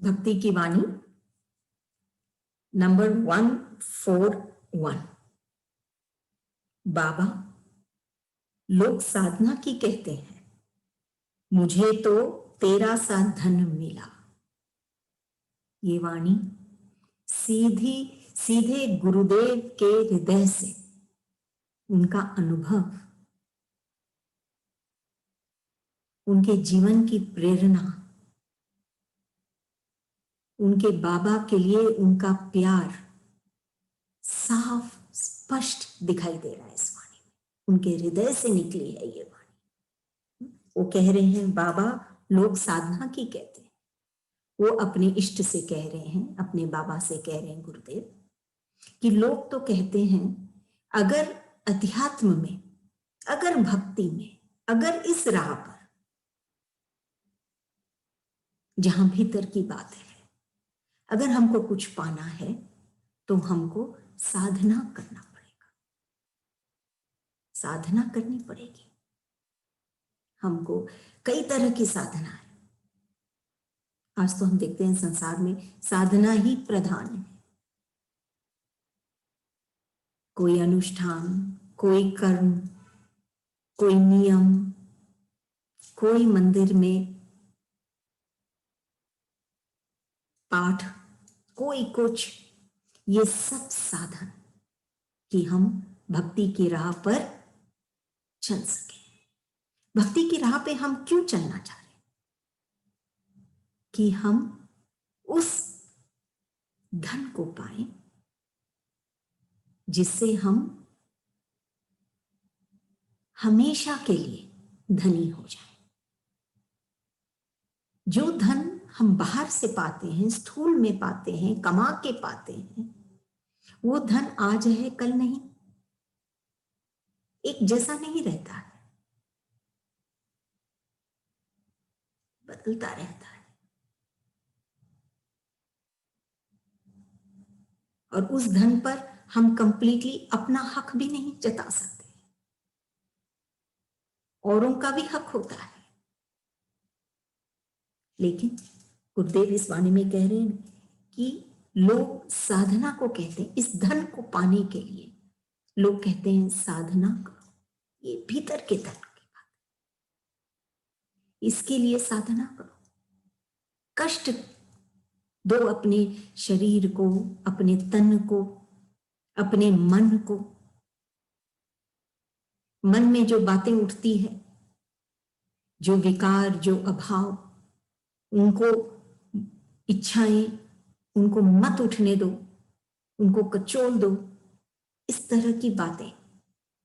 भक्ति की वाणी नंबर 141। बाबा, लोग साधना की कहते हैं, मुझे तो तेरा सा धन मिला। ये वाणी सीधे गुरुदेव के हृदय से, उनका अनुभव, उनके जीवन की प्रेरणा, उनके बाबा के लिए उनका प्यार साफ स्पष्ट दिखाई दे रहा है इस वाणी में। उनके हृदय से निकली है ये वाणी। वो कह रहे हैं, बाबा लोग साधना की कहते हैं। वो अपने इष्ट से कह रहे हैं, अपने बाबा से कह रहे हैं गुरुदेव, कि लोग तो कहते हैं अगर अध्यात्म में, अगर भक्ति में, अगर इस राह पर जहां भीतर की बात है, अगर हमको कुछ पाना है तो हमको साधना करना पड़ेगा, साधना करनी पड़ेगी। हमको कई तरह की साधना है। आज तो हम देखते हैं संसार में साधना ही प्रधान है। कोई अनुष्ठान, कोई कर्म, कोई नियम, कोई मंदिर में पाठ, कोई कुछ, ये सब साधन कि हम भक्ति की राह पर चल सके। भक्ति की राह पे हम क्यों चलना चाह रहे हैं? कि हम उस धन को पाएं जिससे हम हमेशा के लिए धनी हो जाएं। जो धन हम बाहर से पाते हैं, स्थूल में पाते हैं, कमा के पाते हैं, वो धन आज है कल नहीं, एक जैसा नहीं रहता है, बदलता रहता है। और उस धन पर हम कंप्लीटली अपना हक भी नहीं जता सकते, औरों का भी हक होता है। लेकिन गुरुदेव इस वाणी में कह रहे हैं कि लोग साधना को कहते हैं, इस धन को पाने के लिए लोग कहते हैं साधना करो। ये भीतर के धन की बात, इसके लिए साधना करो। कष्ट दो अपने शरीर को, अपने तन को, अपने मन को। मन में जो बातें उठती है, जो विकार, जो अभाव, उनको, इच्छाएं, उनको मत उठने दो, उनको कचोल दो। इस तरह की बातें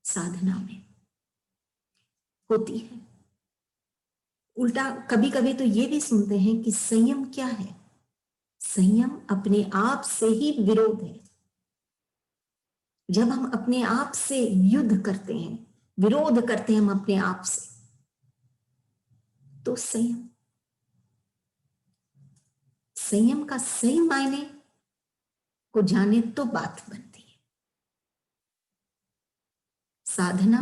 साधना में होती है। उल्टा कभी कभी तो ये भी सुनते हैं कि संयम क्या है? संयम अपने आप से ही विरोध है। जब हम अपने आप से युद्ध करते हैं, विरोध करते हैं हम अपने आप से, तो संयम का सही मायने को जाने तो बात बनती है। साधना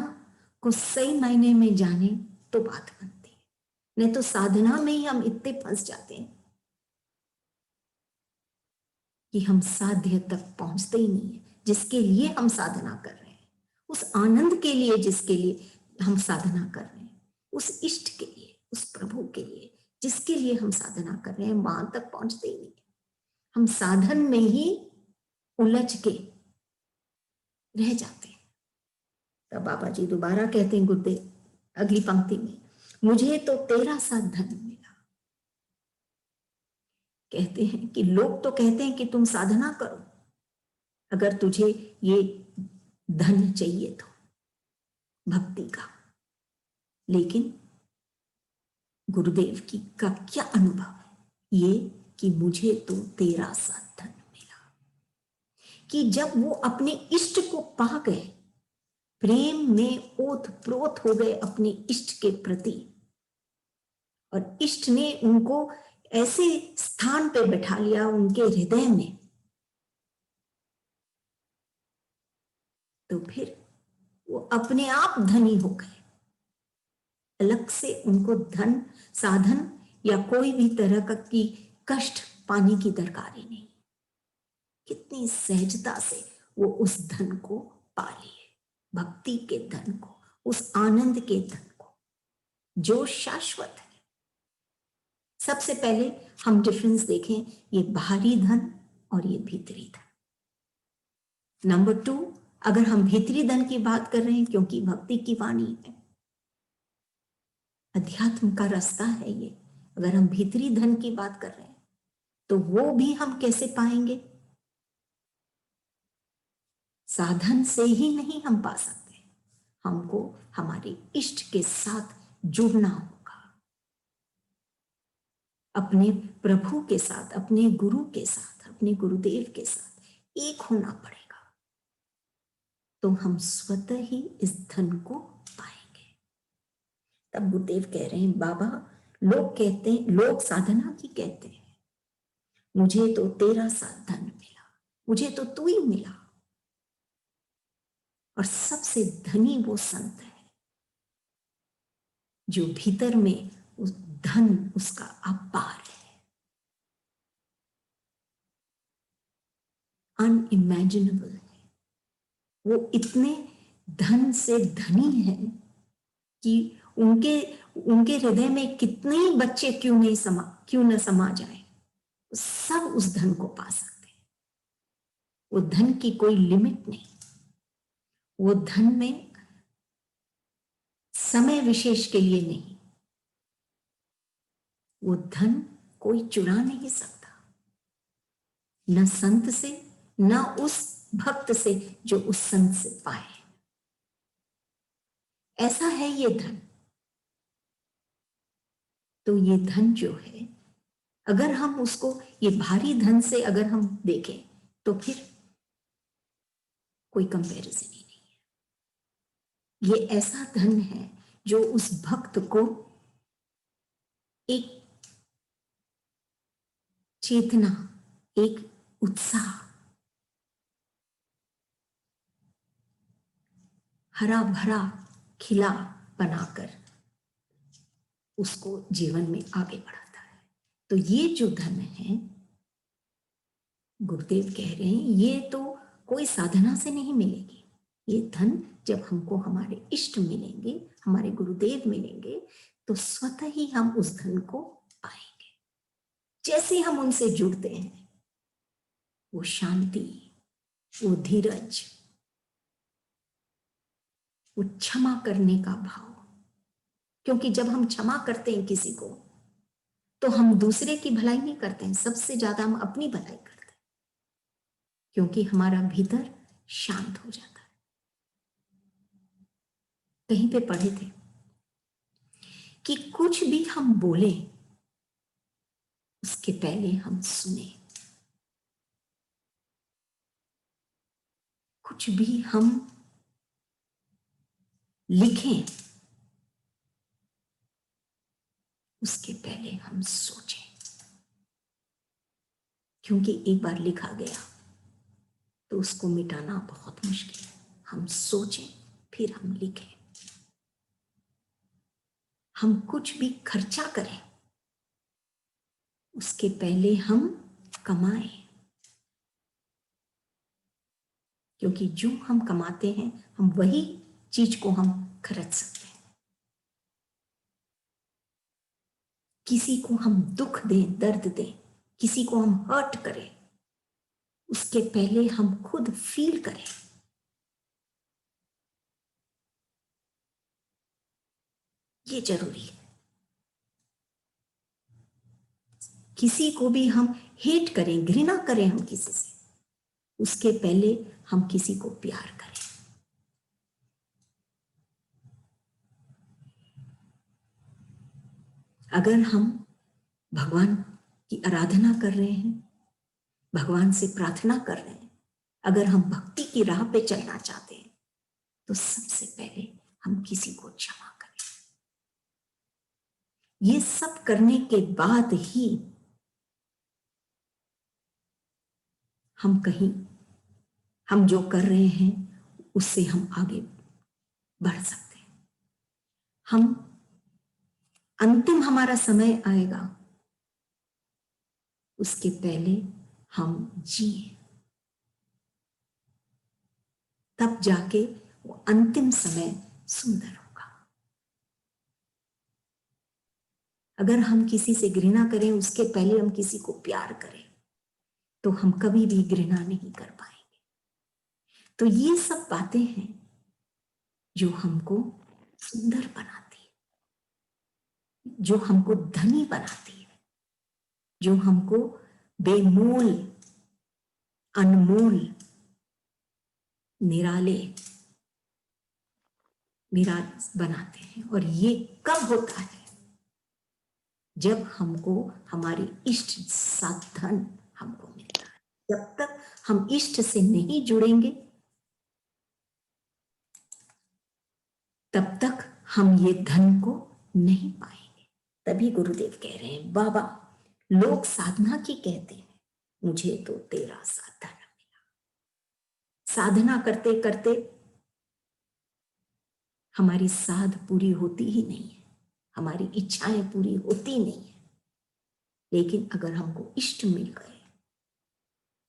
को सही मायने में जाने तो बात बनती है। नहीं तो साधना में ही हम इतने फंस जाते हैं कि हम साध्य तक पहुंचते ही नहीं है। जिसके लिए हम साधना कर रहे हैं, उस आनंद के लिए जिसके लिए हम साधना कर रहे हैं, उस इष्ट के लिए, उस प्रभु के लिए जिसके लिए हम साधना कर रहे हैं, वहां तक पहुंचते ही नहीं। हम साधन में ही उलझ के रह जाते हैं। तब बाबा जी दोबारा कहते हैं गुरुदेव अगली पंक्ति में, मुझे तो तेरा सा धन मिला। कहते हैं कि लोग तो कहते हैं कि तुम साधना करो अगर तुझे ये धन चाहिए तो, भक्ति का। लेकिन गुरुदेव की का क्या अनुभव है? ये कि मुझे तो तेरा सा धन मिला। कि जब वो अपने इष्ट को पा गए, प्रेम में ओत प्रोत हो गए अपने इष्ट के प्रति, और इष्ट ने उनको ऐसे स्थान पे बैठा लिया उनके हृदय में, तो फिर वो अपने आप धनी हो गए। अलग से उनको धन, साधन या कोई भी तरह का की कष्ट पाने की दरकार ही नहीं। कितनी सहजता से वो उस धन को पा लिए, भक्ति के धन को, उस आनंद के धन को जो शाश्वत है। सबसे पहले हम डिफरेंस देखें, ये बाहरी धन और ये भीतरी धन। नंबर 2, अगर हम भीतरी धन की बात कर रहे हैं, क्योंकि भक्ति की वाणी है, अध्यात्म का रास्ता है ये, अगर हम भीतरी धन की बात कर रहे हैं तो वो भी हम कैसे पाएंगे? साधन से ही नहीं हम पा सकते, हमको हमारे इष्ट के साथ जुड़ना होगा, अपने प्रभु के साथ, अपने गुरु के साथ, अपने गुरुदेव के साथ एक होना पड़ेगा, तो हम स्वतः ही इस धन को पाएंगे। तब गुरुदेव कह रहे हैं, बाबा लोग कहते हैं, लोग साधना की कहते हैं, मुझे तो तेरा साथ धन मिला, मुझे तो तू ही मिला। और सबसे धनी वो संत है जो भीतर में उस धन उसका अपार है, अनइमेजिनेबल है। वो इतने धन से धनी है कि उनके उनके हृदय में कितने ही बच्चे क्यों न समा जाए, सब उस धन को पा सकते हैं। वो धन की कोई लिमिट नहीं, वो धन में समय विशेष के लिए नहीं, वो धन कोई चुरा नहीं सकता, न संत से, न उस भक्त से जो उस संत से पाए। ऐसा है ये धन। तो ये धन जो है, अगर हम उसको ये भारी धन से अगर हम देखें तो फिर कोई कंपैरिजन ही नहीं है। ये ऐसा धन है जो उस भक्त को एक चेतना, एक उत्साह, हरा भरा खिला बनाकर उसको जीवन में आगे बढ़ाता है। तो ये जो धन है, गुरुदेव कह रहे हैं, ये तो कोई साधना से नहीं मिलेगी। ये धन जब हमको हमारे इष्ट मिलेंगे, हमारे गुरुदेव मिलेंगे, तो स्वतः ही हम उस धन को पाएंगे। जैसे हम उनसे जुड़ते हैं, वो शांति, वो धीरज, वो क्षमा करने का भाव, क्योंकि जब हम क्षमा करते हैं किसी को, तो हम दूसरे की भलाई नहीं करते हैं, सबसे ज्यादा हम अपनी भलाई करते हैं, क्योंकि हमारा भीतर शांत हो जाता है। कहीं पे पढ़े थे कि कुछ भी हम बोले उसके पहले हम सुने, कुछ भी हम लिखें उसके पहले हम सोचें, क्योंकि एक बार लिखा गया तो उसको मिटाना बहुत मुश्किल है। हम सोचें फिर हम लिखें। हम कुछ भी खर्चा करें उसके पहले हम कमाएं, क्योंकि जो हम कमाते हैं हम वही चीज को हम खरीद सकते हैं। किसी को हम दुख दें, दर्द दें, किसी को हम हर्ट करें, उसके पहले हम खुद फील करें। ये जरूरी है। किसी को भी हम हेट करें, घृणा करें हम किसी से, उसके पहले हम किसी को प्यार करें। अगर हम भगवान की आराधना कर रहे हैं, भगवान से प्रार्थना कर रहे हैं, अगर हम भक्ति की राह पे चलना चाहते हैं, तो सबसे पहले हम किसी को क्षमा करें। ये सब करने के बाद ही हम जो कर रहे हैं उससे हम आगे बढ़ सकते हैं। हम अंतिम हमारा समय आएगा, उसके पहले हम जिए, तब जाके वो अंतिम समय सुंदर होगा। अगर हम किसी से घृणा करें, उसके पहले हम किसी को प्यार करें, तो हम कभी भी घृणा नहीं कर पाएंगे। तो ये सब बातें हैं जो हमको सुंदर बनाती है, जो हमको धनी बनाती है, जो हमको बेमोल, अनमोल, निराले बनाते हैं। और ये कब होता है? जब हमको हमारे इष्ट साधन हमको मिलता है। जब तक हम इष्ट से नहीं जुड़ेंगे, तब तक हम ये धन को नहीं पाएंगे। तभी गुरुदेव कह रहे हैं, बाबा लोग साधना की कहते हैं, मुझे तो तेरा सा धन मिला। साधना करते करते हमारी साध पूरी होती ही नहीं है, हमारी इच्छाएं पूरी होती नहीं है। लेकिन अगर हमको इष्ट मिल गए,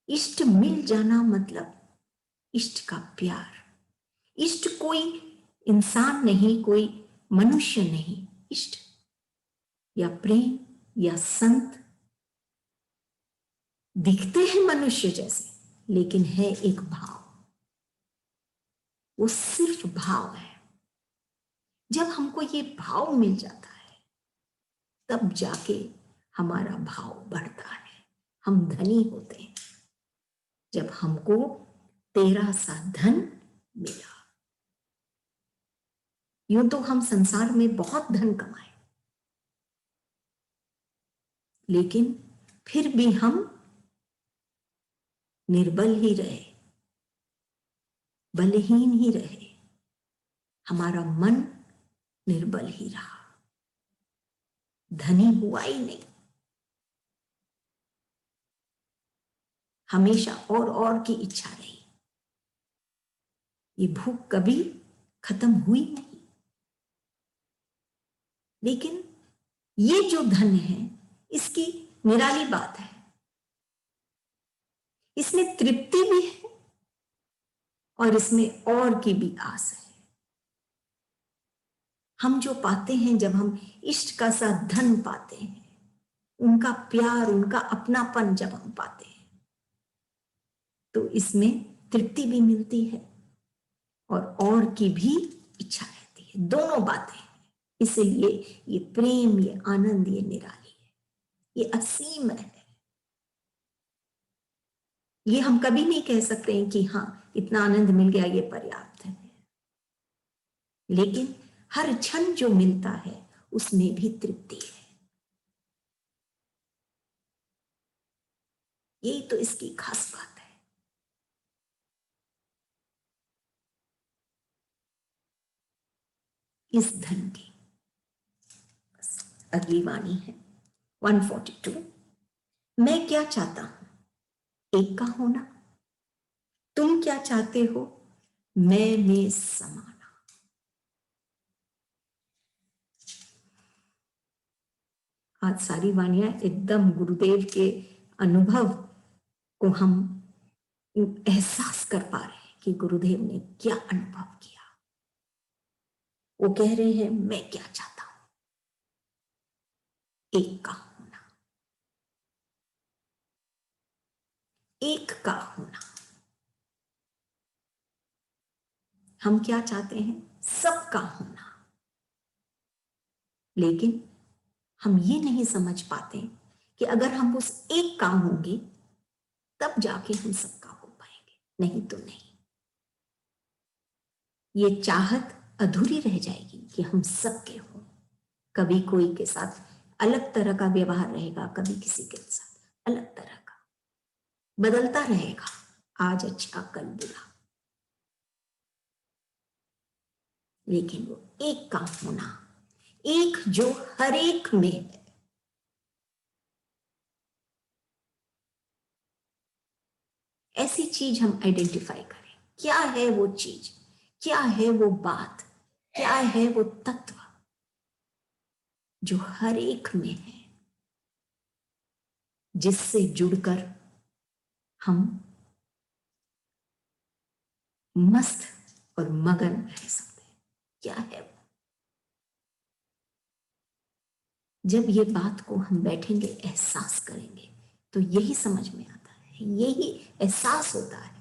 इष्ट मिल जाना मतलब इष्ट का प्यार। इष्ट कोई इंसान नहीं, कोई मनुष्य नहीं। इष्ट या प्रेम या संत दिखते हैं मनुष्य जैसे, लेकिन है एक भाव, वो सिर्फ भाव है। जब हमको ये भाव मिल जाता है, तब जाके हमारा भाव बढ़ता है, हम धनी होते हैं। जब हमको तेरा सा धन मिला। यूं तो हम संसार में बहुत धन कमाए, लेकिन फिर भी हम निर्बल ही रहे, बलहीन ही रहे, हमारा मन निर्बल ही रहा, धनी हुआ ही नहीं। हमेशा और की इच्छा रही, ये भूख कभी खत्म हुई नहीं। लेकिन ये जो धन है, इसकी निराली बात है, इसमें तृप्ति भी है और इसमें और की भी आस है। हम जो पाते हैं, जब हम इष्ट का सा धन पाते हैं, उनका प्यार, उनका अपनापन जब हम पाते हैं, तो इसमें तृप्ति भी मिलती है और की भी इच्छा रहती है। दोनों बातें हैं। इसलिए ये प्रेम, ये आनंद, ये निराली है, ये असीम है। ये हम कभी नहीं कह सकते हैं कि हाँ इतना आनंद मिल गया, ये पर्याप्त है। लेकिन हर क्षण जो मिलता है उसमें भी तृप्ति है। यही तो इसकी खास बात है। इस धन की अगली वाणी है 142। मैं क्या चाहता हूं? एक का होना। तुम क्या चाहते हो? मैं में समाना। आज सारी वाणियां एकदम गुरुदेव के अनुभव को हम एहसास कर पा रहे हैं कि गुरुदेव ने क्या अनुभव किया। वो कह रहे हैं, मैं क्या चाहता हूं? एक का होना, एक का होना। हम क्या चाहते हैं? सबका होना। लेकिन हम ये नहीं समझ पाते कि अगर हम उस एक का होंगे, तब जाके हम सबका हो पाएंगे, नहीं तो नहीं। ये चाहत अधूरी रह जाएगी कि हम सबके हों। कभी कोई के साथ अलग तरह का व्यवहार रहेगा, कभी किसी के साथ अलग तरह का, बदलता रहेगा, आज अच्छा कल बुरा। लेकिन वो एक का होना, एक जो हर एक में है, ऐसी चीज हम आइडेंटिफाई करें। क्या है वो चीज, क्या है वो बात, क्या है वो तत्व जो हर एक में है। जिससे जुड़कर हम मस्त और मगन रह सकते हैं। क्या है वो? जब ये बात को हम बैठेंगे, एहसास करेंगे, तो यही समझ में आता है, यही एहसास होता है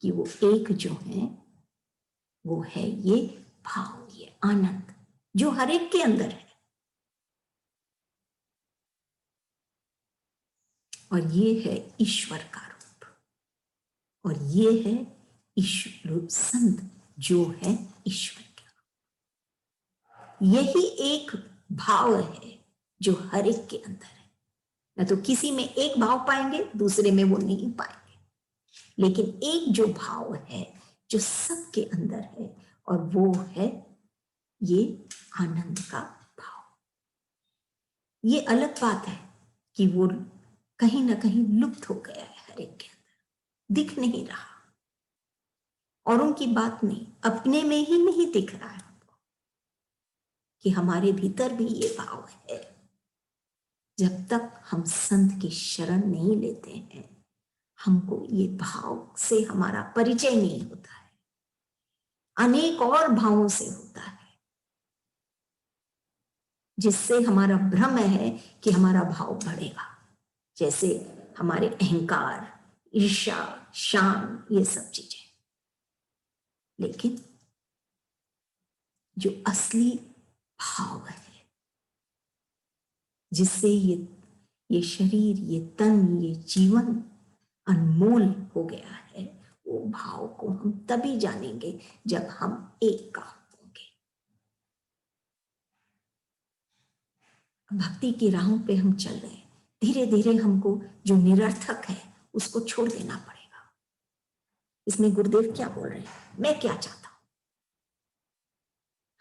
कि वो एक जो है वो है ये भाव, ये आनंद जो हर एक के अंदर है। और ये है ईश्वर का रूप, और ये है ईश्वर संत जो है ईश्वर का। यही एक भाव है जो हर एक के अंदर है। न तो किसी में एक भाव पाएंगे, दूसरे में वो नहीं पाएंगे, लेकिन एक जो भाव है जो सबके अंदर है, और वो है ये आनंद का भाव। ये अलग बात है कि वो कहीं ना कहीं लुप्त हो गया है, हर एक के अंदर दिख नहीं रहा। औरों की बात नहीं, अपने में ही नहीं दिख रहा है कि हमारे भीतर भी ये भाव है। जब तक हम संत की शरण नहीं लेते हैं, हमको ये भाव से हमारा परिचय नहीं होता है। अनेक और भावों से होता है, जिससे हमारा भ्रम है कि हमारा भाव बढ़ेगा, जैसे हमारे अहंकार, ईर्ष्या, शान, ये सब चीजें। लेकिन जो असली भाव है, जिससे ये शरीर, ये तन, ये जीवन अनमोल हो गया है, वो भाव को हम तभी जानेंगे जब हम एक का होंगे। भक्ति की राहों पे हम चल रहे हैं, धीरे धीरे हमको जो निरर्थक है उसको छोड़ देना पड़ेगा। इसमें गुरुदेव क्या बोल रहे हैं, मैं क्या चाहता हूं?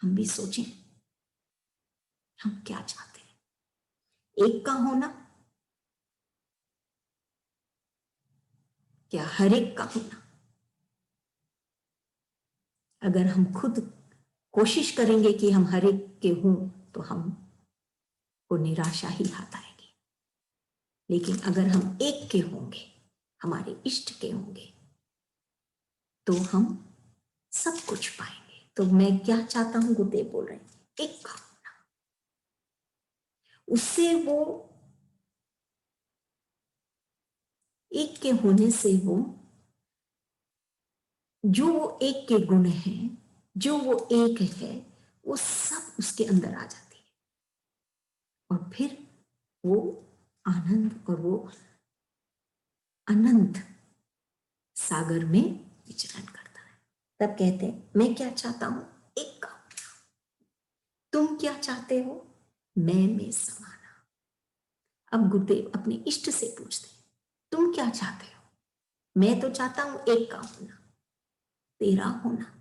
हम भी सोचें, हम क्या चाहते हैं? एक का होना, क्या हर एक का होना? अगर हम खुद कोशिश करेंगे कि हम हर एक के हों, तो हम को निराशा ही हाथ आएगी। लेकिन अगर हम एक के होंगे, हमारे इष्ट के होंगे, तो हम सब कुछ पाएंगे। तो मैं क्या चाहता हूं, गुरुदेव बोल रहे हैं, एक का होना। उससे वो एक के होने से वो जो वो एक के गुण हैं, जो वो एक है, वो सब उसके अंदर आ जाती है, और फिर वो आनंद और वो अनंत सागर में विचरण करता है। तब कहते हैं, मैं क्या चाहता हूं, एक का होना। तुम क्या चाहते हो, मैं में समाना। अब गुरुदेव अपने इष्ट से पूछते हैं, तुम क्या चाहते हो? मैं तो चाहता हूं एक का होना, तेरा होना।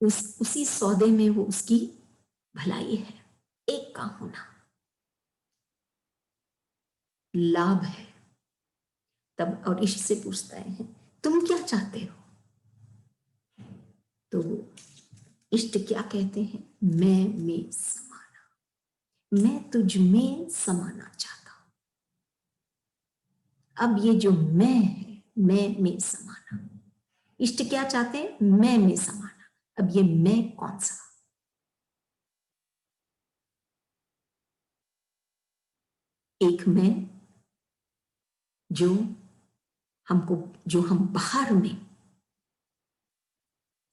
उसी सौदे में वो उसकी भलाई है। एक का होना लाभ है। तब और इष्ट से पूछता है, तुम क्या चाहते हो? तो इष्ट क्या कहते हैं, मैं में समाना, मैं तुझ में समाना चाहता हूं। अब ये जो मैं है, मैं में समाना, इष्ट क्या चाहते हैं, मैं में समाना। अब ये मैं कौन सा? एक मैं जो हमको, जो हम बाहर में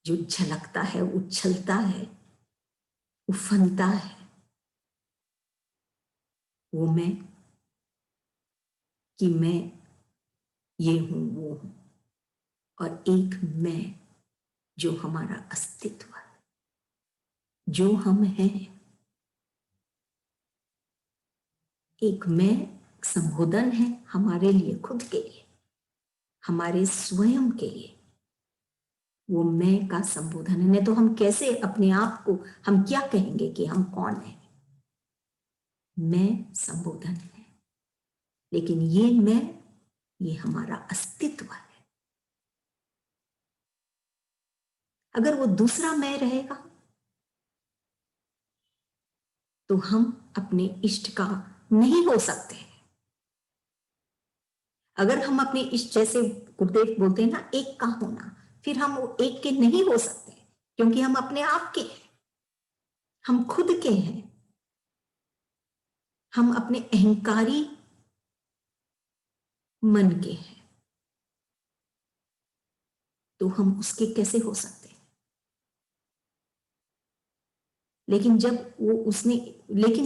जो झलकता है, उछलता है, उफनता है, वो मैं, कि मैं ये हूं, वो हूं। और एक मैं जो हमारा अस्तित्व है, जो हम हैं। एक मैं संबोधन है हमारे लिए, खुद के लिए, हमारे स्वयं के लिए। वो मैं का संबोधन है। नहीं तो हम कैसे अपने आप को, हम क्या कहेंगे कि हम कौन है? मैं संबोधन है, लेकिन ये मैं, ये हमारा अस्तित्व है। अगर वो दूसरा मैं रहेगा, तो हम अपने इष्ट का नहीं हो सकते। अगर हम अपने इष्ट, जैसे गुरुदेव बोलते हैं ना, एक का होना, फिर हम वो एक के नहीं हो सकते, क्योंकि हम अपने आप के हैं, हम खुद के हैं, हम अपने अहंकारी मन के हैं, तो हम उसके कैसे हो सकते हैं? लेकिन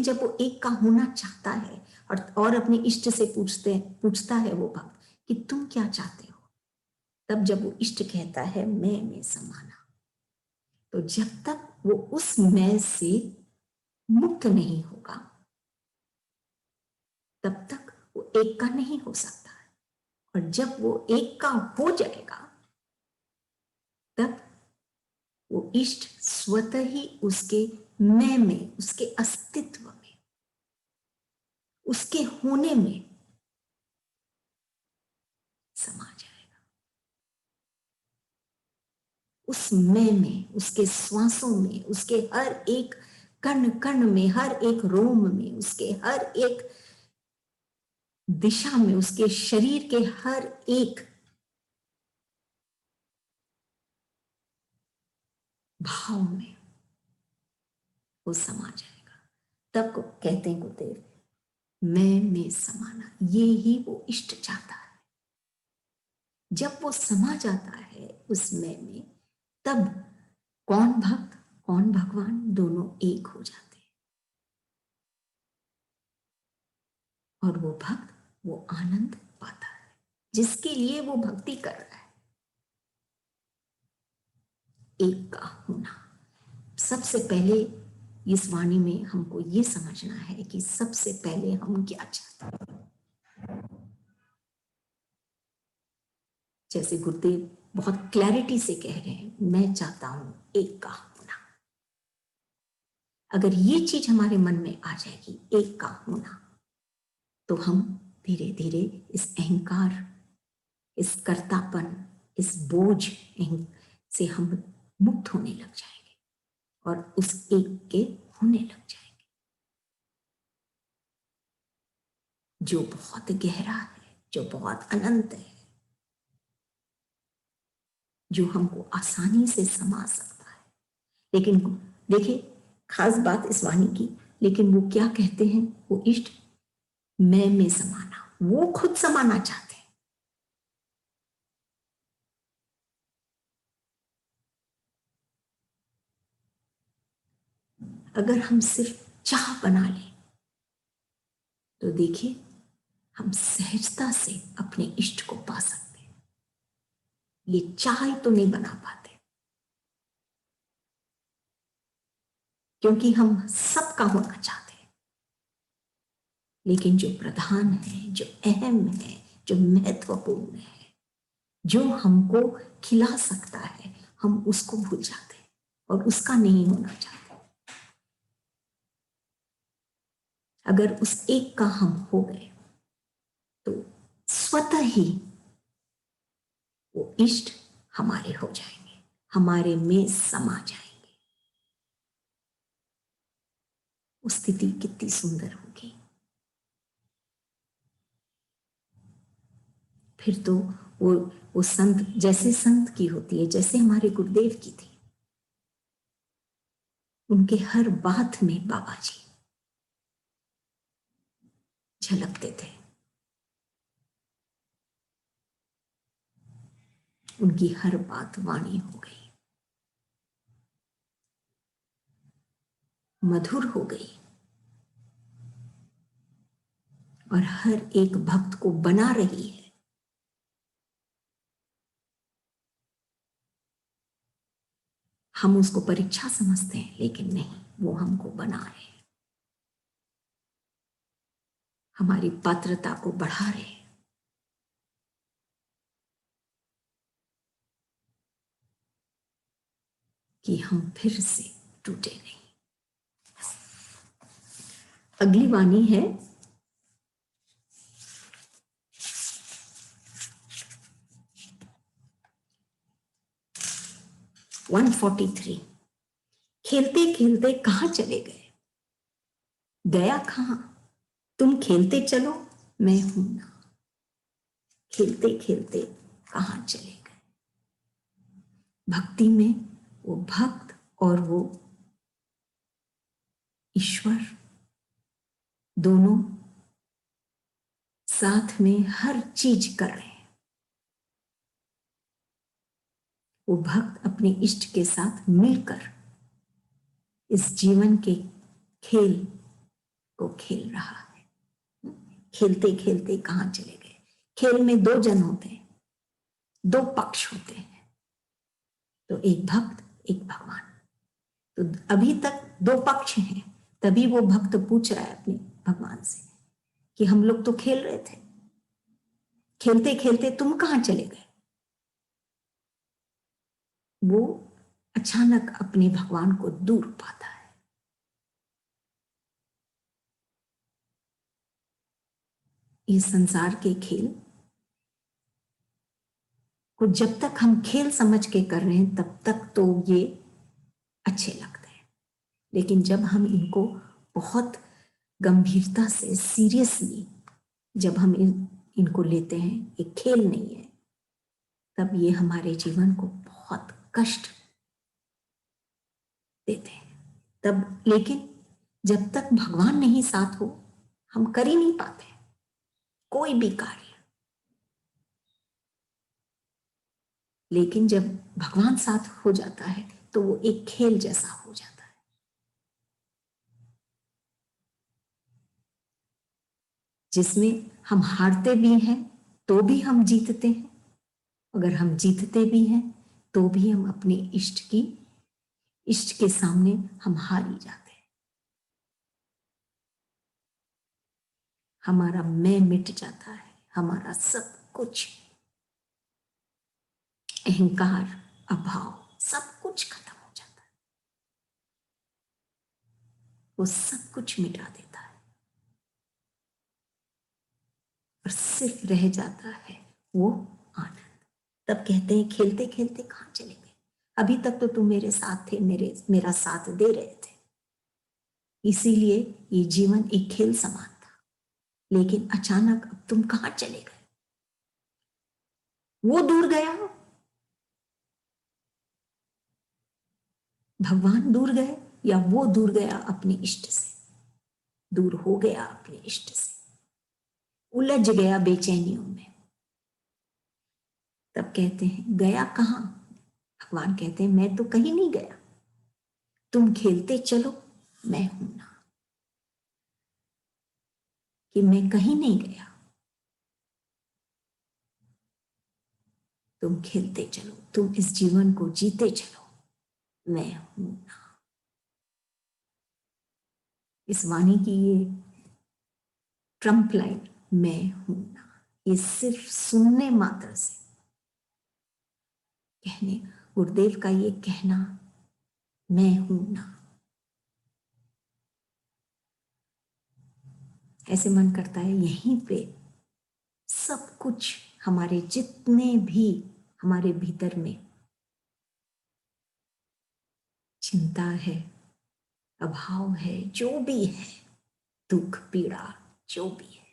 जब वो एक का होना चाहता है और अपने इष्ट से पूछता है वो भक्त कि तुम क्या चाहते हो, तब जब वो इष्ट कहता है मैं में समाना, तो जब तक वो उस मैं से मुक्त नहीं होगा, तब तक वो एक का नहीं हो सकता। और जब वो एक का हो जाएगा, तब वो इष्ट स्वतः ही उसके मैं में, उसके अस्तित्व में, उसके होने में समा जाएगा। उस मैं में, उसके श्वासों में, उसके हर एक कण कण में, हर एक रोम में, उसके हर एक दिशा में, उसके शरीर के हर एक भाव में वो समा जाएगा। तब को कहते हैं गुरुदेव, मैं में समाना, ये ही वो इष्ट चाहता है। जब वो समा जाता है उस मैं में, तब कौन भक्त कौन भगवान दोनों एक हो जाते हैं, और वो भक्त वो आनंद पाता है जिसके लिए वो भक्ति कर रहा है। एक का होना, सबसे पहले इस वाणी में हमको ये समझना है कि सबसे पहले हम क्या चाहते हैं। जैसे गुरुदेव बहुत क्लैरिटी से कह रहे हैं, मैं चाहता हूं एक का होना। अगर ये चीज हमारे मन में आ जाएगी, एक का होना, तो हम धीरे धीरे इस अहंकार, इस कर्तापन, इस बोझ से हम मुक्त होने लग जाएंगे और उस एक के होने लग जाएंगे, जो बहुत गहरा है, जो बहुत अनंत है, जो हमको आसानी से समा सकता है। लेकिन देखिए, खास बात इस वाणी की, लेकिन वो क्या कहते हैं, वो इष्ट मैं में समाना, वो खुद समाना चाहते हैं। अगर हम सिर्फ चाह बना लें, तो देखिए हम सहजता से अपने इष्ट को पा सकते हैं। ये चाह तो नहीं बना पाते, क्योंकि हम सबका होना चाहते हैं। लेकिन जो प्रधान है, जो अहम है, जो महत्वपूर्ण है, जो हमको खिला सकता है, हम उसको भूल जाते हैं और उसका नहीं होना चाहते। अगर उस एक का हम हो गए, तो स्वतः ही वो इष्ट हमारे हो जाएंगे, हमारे में समा जाएंगे। वो स्थिति कितनी सुंदर होगी। फिर तो वो संत, जैसे संत की होती है, जैसे हमारे गुरुदेव की थी, उनके हर बात में बाबा जी झलकते थे। उनकी हर बात वाणी हो गई, मधुर हो गई, और हर एक भक्त को बना रही है। हम उसको परीक्षा समझते हैं, लेकिन नहीं, वो हमको बना रहे हैं, हमारी पात्रता को बढ़ा रहे हैं, कि हम फिर से टूटे नहीं। अगली वाणी है 143। खेलते खेलते कहां चले गए, गया कहाँ? तुम खेलते चलो, मैं हूं ना। खेलते खेलते कहाँ चले गए? भक्ति में वो भक्त और वो ईश्वर दोनों साथ में हर चीज कर रहे हैं। वो भक्त अपने इष्ट के साथ मिलकर इस जीवन के खेल को खेल रहा है। खेलते खेलते कहाँ चले गए? खेल में दो जन होते हैं, दो पक्ष होते हैं, तो एक भक्त एक भगवान। तो अभी तक दो पक्ष हैं, तभी वो भक्त पूछ रहा है अपने भगवान से कि हम लोग तो खेल रहे थे, खेलते खेलते तुम कहाँ चले गए? वो अचानक अपने भगवान को दूर पाता है। ये संसार के खेल को जब तक हम खेल समझ के कर रहे हैं तब तक तो ये अच्छे लगते हैं, लेकिन जब हम इनको बहुत गंभीरता से, सीरियसली जब हम इनको लेते हैं, एक खेल नहीं है, तब ये हमारे जीवन को बहुत कष्ट देते हैं। तब लेकिन जब तक भगवान नहीं साथ हो, हम कर ही नहीं पाते कोई भी कार्य। लेकिन जब भगवान साथ हो जाता है तो वो एक खेल जैसा हो जाता है। जिसमें हम हारते भी हैं तो भी हम जीतते हैं, अगर हम जीतते भी हैं तो भी हम अपने इष्ट के सामने हम हार ही जाते हैं। हमारा मैं मिट जाता है, हमारा सब कुछ, अहंकार, अभाव, सब कुछ खत्म हो जाता है। वो सब कुछ मिटा देता है और सिर्फ रह जाता है वो आनंद। तब कहते हैं खेलते खेलते कहाँ चले गए? अभी तक तो तुम मेरे साथ थे, मेरा साथ दे रहे थे, इसीलिए ये जीवन एक खेल समान था, लेकिन अचानक अब तुम कहाँ चले गए? वो दूर गया, भगवान दूर गए, या वो दूर गया अपने इष्ट से, दूर हो गया अपने इष्ट से, उलझ गया बेचैनियों में। तब कहते हैं गया कहाँ? भगवान कहते हैं मैं तो कहीं नहीं गया, तुम खेलते चलो, मैं हूं ना। कि मैं कहीं नहीं गया, तुम खेलते चलो, तुम इस जीवन को जीते चलो, मैं हूं ना। इस वाणी की ये ट्रम्प लाइन, मैं हूं ना, ये सिर्फ सुनने मात्र से कहने, गुरुदेव का ये कहना मैं हूं ना, ऐसे मन करता है यहीं पे सब कुछ, हमारे जितने भी हमारे भीतर में चिंता है, अभाव है, जो भी है, दुख पीड़ा जो भी है,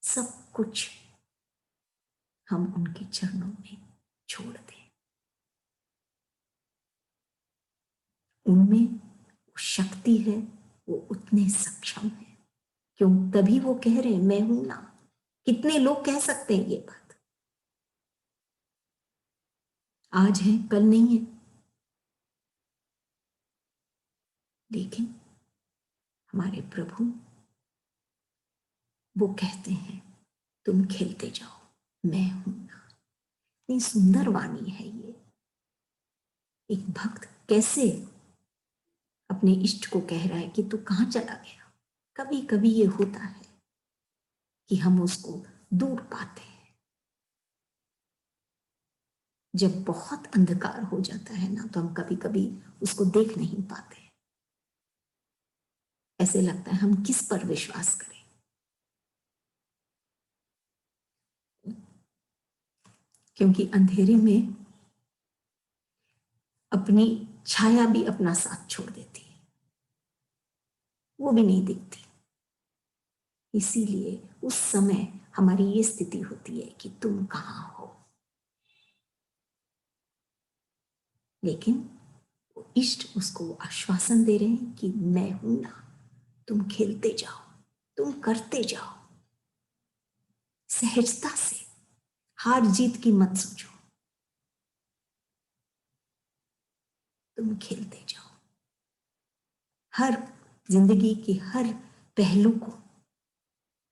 सब कुछ हम उनके चरणों में छोड़ दें। उनमें वो शक्ति है, वो उतने सक्षम है, क्यों? तभी वो कह रहे हैं मैं हूं ना। कितने लोग कह सकते हैं ये बात? आज है कल नहीं है, लेकिन हमारे प्रभु वो कहते हैं तुम खेलते जाओ, मैं हूं ना। इतनी सुंदर वाणी है ये। एक भक्त कैसे अपने इष्ट को कह रहा है कि तू कहां चला गया? कभी कभी ये होता है कि हम उसको दूर पाते हैं, जब बहुत अंधकार हो जाता है ना, तो हम कभी कभी उसको देख नहीं पाते। ऐसे लगता है हम किस पर विश्वास करें? क्योंकि अंधेरे में अपनी छाया भी अपना साथ छोड़ देती है, वो भी नहीं दिखती। इसीलिए उस समय हमारी ये स्थिति होती है कि तुम कहाँ हो, लेकिन इष्ट उसको आश्वासन दे रहे हैं कि मैं हूं ना, तुम खेलते जाओ, तुम करते जाओ, सहजता से, हार जीत की मत सोचो, तुम खेलते जाओ। हर जिंदगी के हर पहलू को,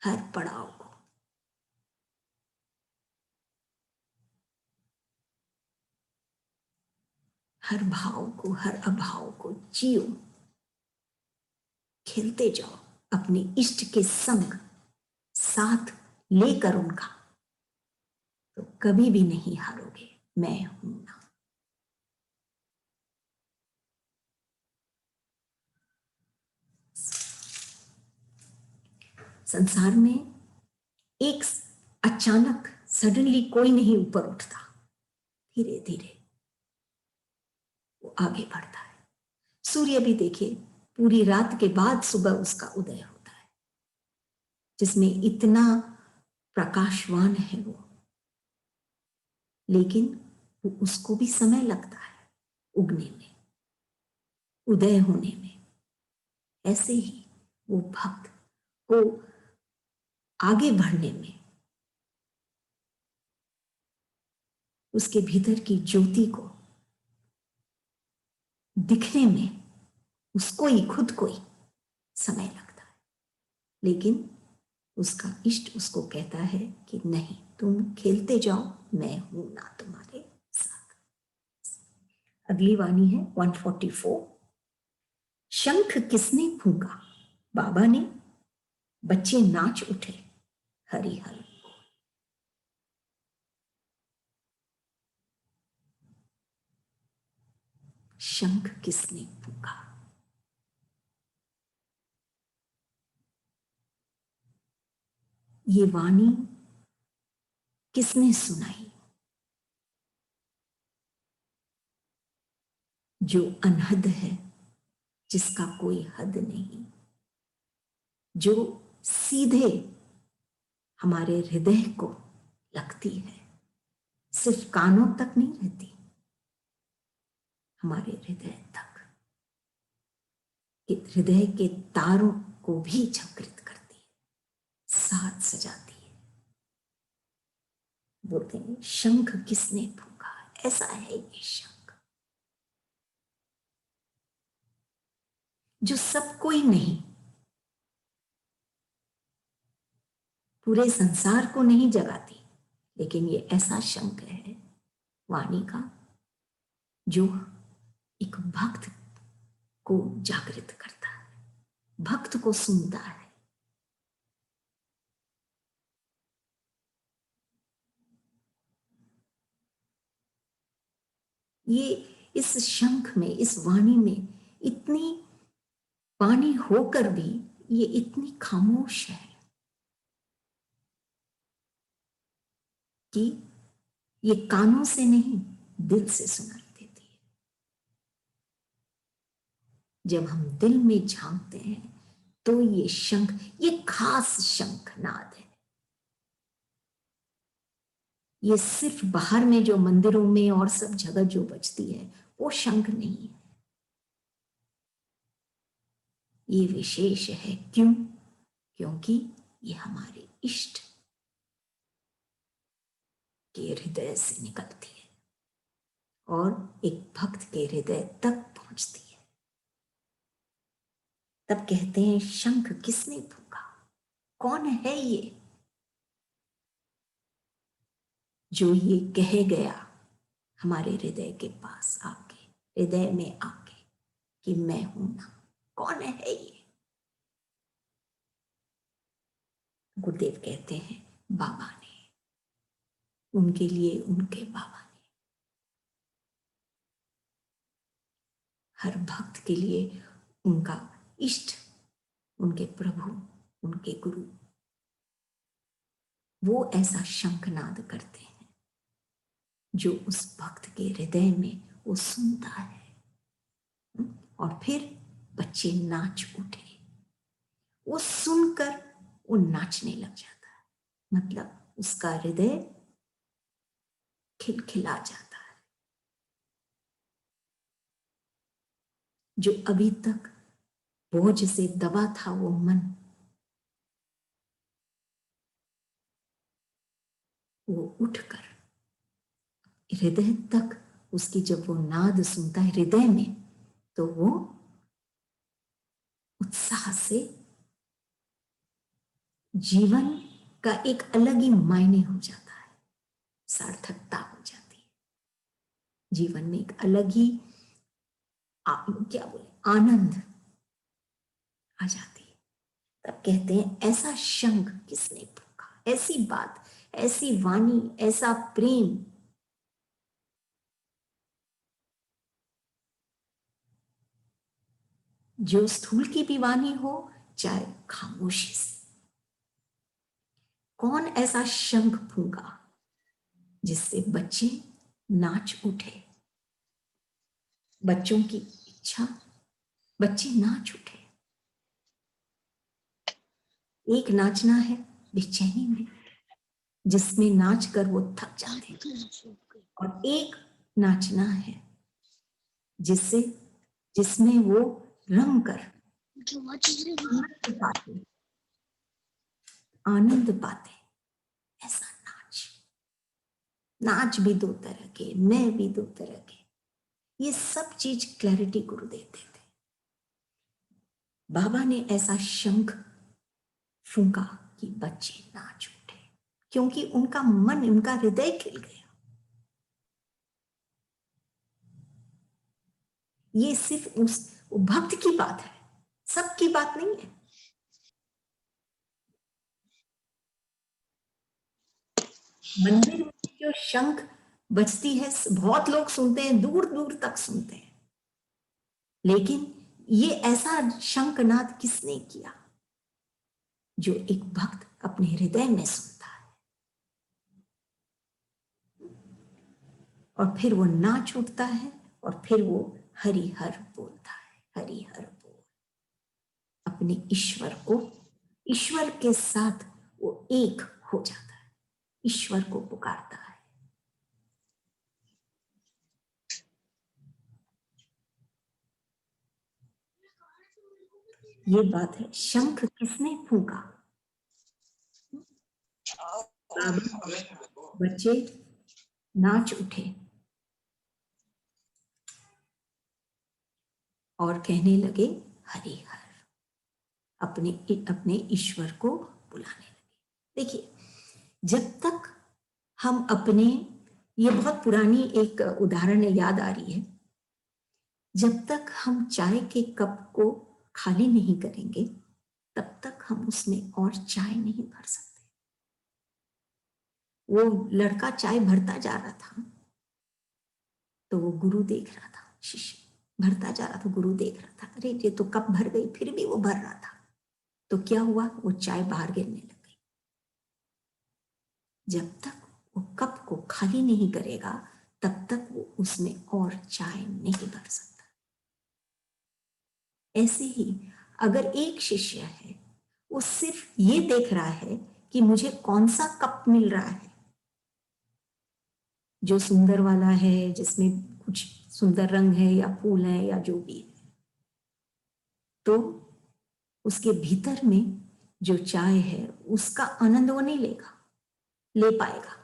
हर पड़ाव को हर भाव को, हर अभाव को जियो, खेलते जाओ अपने इष्ट के संग साथ लेकर उनका, तो कभी भी नहीं हारोगे। मैं हूं ना। संसार में एक अचानक सडनली कोई नहीं ऊपर उठता, धीरे धीरे वो आगे बढ़ता है। सूर्य भी देखिए, पूरी रात के बाद सुबह उसका उदय होता है, जिसमें इतना प्रकाशवान है वो, लेकिन उसको भी समय लगता है उगने में, उदय होने में। ऐसे ही वो भक्त को आगे बढ़ने में, उसके भीतर की ज्योति को दिखने में, उसको ही, खुद को ही समय लगता है, लेकिन उसका इष्ट उसको कहता है कि नहीं, तुम खेलते जाओ, मैं हूं ना तुम्हारे साथ। अगली वाणी है 144। शंख किसने फूंका, बाबा ने, बच्चे नाच उठे, हरि हर। शंख किसने फूंका, ये वाणी किसने सुनाई? जो अनहद है, जिसका कोई हद नहीं, जो सीधे हमारे हृदय को लगती है, सिर्फ कानों तक नहीं रहती, हमारे हृदय तक, हृदय के तारों को भी झंकृत करती है, साथ सजाती है। बोलते हैं शंख किसने फूंका, ऐसा है ये शंख जो सब कोई नहीं, पूरे संसार को नहीं जगाती, लेकिन ये ऐसा शंख है वाणी का जो एक भक्त को जागृत करता है, भक्त को सुनता है। ये इस शंख में, इस वाणी में इतनी वाणी होकर भी ये इतनी खामोश है कि ये कानों से नहीं, दिल से सुनाई देती है। जब हम दिल में झांकते हैं तो ये शंख, ये खास शंखनाद है। ये सिर्फ बाहर में जो मंदिरों में और सब जगह जो बजती है वो शंख नहीं है, ये विशेष है। क्यों? क्योंकि ये हमारे इष्ट के हृदय से निकलती है और एक भक्त के हृदय तक पहुंचती है। तब कहते हैं शंख किसने फूंका, कौन है ये जो ये कह गया हमारे हृदय के पास आके, हृदय में आके कि मैं हूं ना। कौन है ये? गुरुदेव कहते हैं बाबा ने, उनके लिए उनके बाबा ने, हर भक्त के लिए उनका इष्ट, उनके प्रभु, उनके गुरु, वो ऐसा शंखनाद करते हैं जो उस भक्त के हृदय में वो सुनता है। और फिर बच्चे नाच उठे, वो सुनकर वो नाचने लग जाता है, मतलब उसका हृदय खिलखिला जाता है। जो अभी तक बोझ से दबा था वो मन, वो उठकर हृदय तक, उसकी जब वो नाद सुनता है हृदय में, तो वो उत्साह से जीवन का एक अलग ही मायने हो जाता है, सार्थकता हो जाती है जीवन में, एक अलग ही क्या बोले, आनंद आ जाती है। तब कहते हैं ऐसा शंख किसने फूंका, ऐसी बात, ऐसी वाणी, ऐसा प्रेम, जो स्थूल की भी वाणी हो चाहे खामोशी से। कौन ऐसा शंख फूंका जिससे बच्चे नाच उठे, बच्चों की इच्छा, बच्चे नाच उठे। एक नाचना है बेचैनी में, जिसमें नाच कर वो थक जाते हैं, और एक नाचना है जिससे, जिसमें वो रंग कर आनंद पाते, आनंद पाते। ऐसा नाच, नाच भी दो तरह के, मैं भी दो तरह के, ये सब चीज क्लैरिटी गुरुदेव देते। बाबा ने ऐसा शंख फूंका कि बच्चे नाच उठे, क्योंकि उनका मन, उनका हृदय खिल गया। ये सिर्फ उस भक्त की बात है, सबकी बात नहीं है। मंदिर में जो शंख बजती है बहुत लोग सुनते हैं, दूर दूर तक सुनते हैं, लेकिन ये ऐसा शंखनाद किसने किया? जो एक भक्त अपने हृदय में सुनता है, और फिर वो नाच उठता है, और फिर वो हरि हर बोलता है, हरि हर बोल। अपने ईश्वर को, ईश्वर के साथ वो एक हो जाता है, ईश्वर को पुकारता है। ये बात है, शंख किसने फूंका? बच्चे नाच उठे और कहने लगे हरि हर, अपने अपने ईश्वर को बुलाने लगे। देखिए, जब तक हम अपने, ये बहुत पुरानी एक उदाहरण याद आ रही है, जब तक हम चाय के कप को खाली नहीं करेंगे तब तक हम उसमें और चाय नहीं भर सकते। वो लड़का चाय भरता जा रहा था, तो वो गुरु देख रहा था, शिष्य भरता जा रहा था, गुरु देख रहा था, अरे ये तो कप भर गई, फिर भी वो भर रहा था। तो क्या हुआ, वो चाय बाहर गिरने लग गई। जब तक वो कप को खाली नहीं करेगा तब तक वो उसमें और चाय नहीं भर सकता। ऐसे ही अगर एक शिष्य है, वो सिर्फ ये देख रहा है कि मुझे कौन सा कप मिल रहा है, जो सुंदर वाला है, जिसमें कुछ सुंदर रंग है या फूल है या जो भी है, तो उसके भीतर में जो चाय है उसका आनंद वो नहीं ले पाएगा।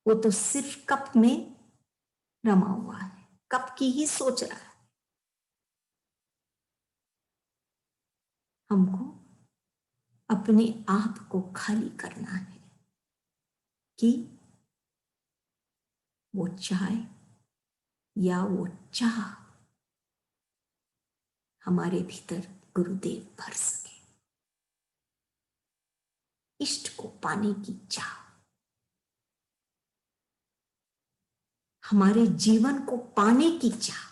वो तो सिर्फ कप में रमा हुआ है, कप की ही सोच रहा है। हमको अपने आप को खाली करना है कि वो चाय या वो चाह हमारे भीतर गुरुदेव भर सके। इष्ट को पाने की चाह, हमारे जीवन को पाने की चाह।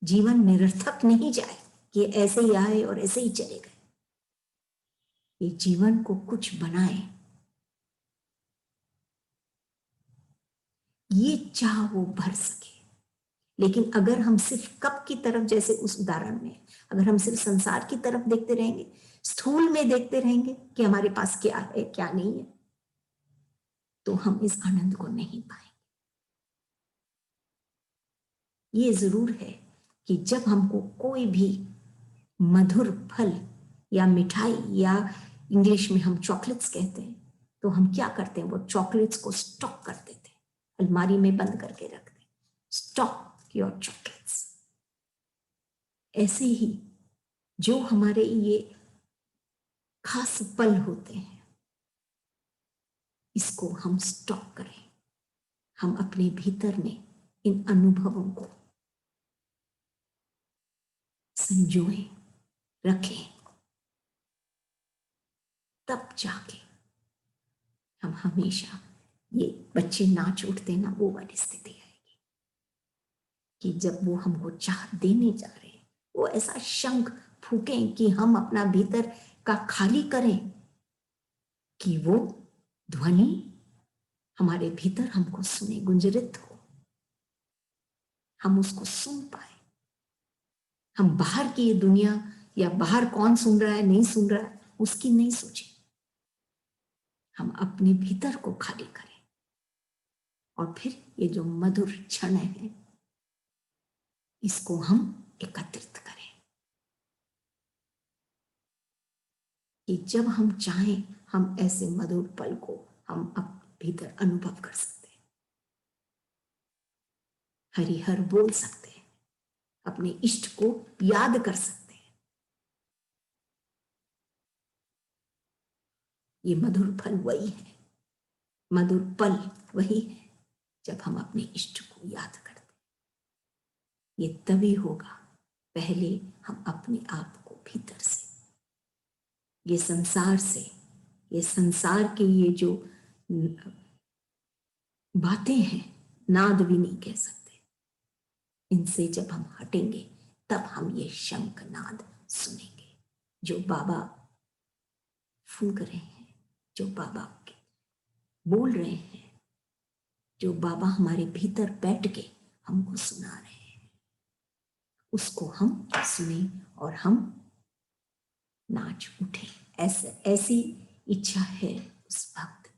जीवन निरर्थक नहीं जाए कि ऐसे ही आए और ऐसे ही चले गए, ये जीवन को कुछ बनाए, ये चाह वो भर सके। लेकिन अगर हम सिर्फ कप की तरफ, जैसे उस उदाहरण में, अगर हम सिर्फ संसार की तरफ देखते रहेंगे, स्थूल में देखते रहेंगे कि हमारे पास क्या है क्या नहीं है, तो हम इस आनंद को नहीं पाएंगे। ये जरूर है कि जब हमको कोई भी मधुर फल या मिठाई, या इंग्लिश में हम चॉकलेट्स कहते हैं, तो हम क्या करते हैं, वो चॉकलेट्स को स्टॉक कर देते हैं, अलमारी में बंद करके रखते हैं, स्टॉक योर चॉकलेट्स। ऐसे ही जो हमारे ये खास पल होते हैं, इसको हम स्टॉक करें, हम अपने भीतर में इन अनुभवों को संजोएं, रखें, तब जाके हम हमेशा ये बच्चे नाच उठते ना, वो वाली स्थिति आएगी कि जब वो हमको चाह देने जा रहे हैं, वो ऐसा शंख फूकें कि हम अपना भीतर का खाली करें, कि वो ध्वनि हमारे भीतर हमको सुने, गुंजरित हो, हम उसको सुन पाए। हम बाहर की ये दुनिया या बाहर कौन सुन रहा है नहीं सुन रहा है उसकी नहीं सोचे, हम अपने भीतर को खाली करें, और फिर ये जो मधुर क्षण है इसको हम एकत्रित करें, कि जब हम चाहें हम ऐसे मधुर पल को हम अपने भीतर अनुभव कर सकते हैं, हरिहर बोल सकते हैं, अपने इष्ट को याद कर सकते हैं। ये मधुर फल वही है, मधुर पल वही है जब हम अपने इष्ट को याद करते हैं। ये तभी होगा, पहले हम अपने आप को भीतर से, ये संसार से, ये संसार के ये जो बातें हैं, नाद भी नहीं कह सकते, इनसे जब हम हटेंगे तब हम ये शंख नाद सुनेंगे, जो बाबा फूंक रहे हैं, जो बाबा के बोल रहे हैं, जो बाबा हमारे भीतर बैठ के हमको सुना रहे हैं, उसको हम सुने और हम नाच उठे। ऐसी इच्छा है उस भक्त